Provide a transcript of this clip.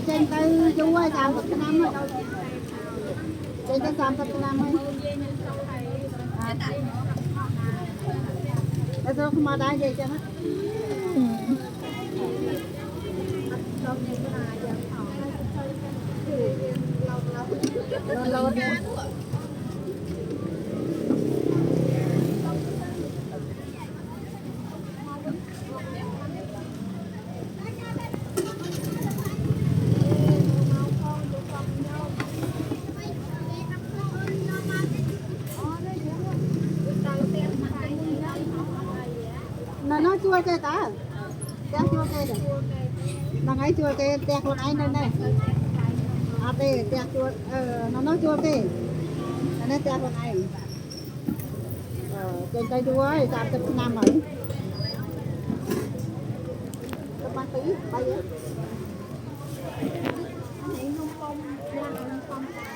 trên tay chú ơi làm một cái năm rồi trên tay làm một cái năm ấy bây giờ không mà đai gì cho nó lâu lâu nó chua cây ta tét chua cây rồi mà ngay chua cây tét con ấy nên này à tê tét chua nó chua cây nó tét con ấy trên cây chua ấy làm tập năm ấy các bạn tí bay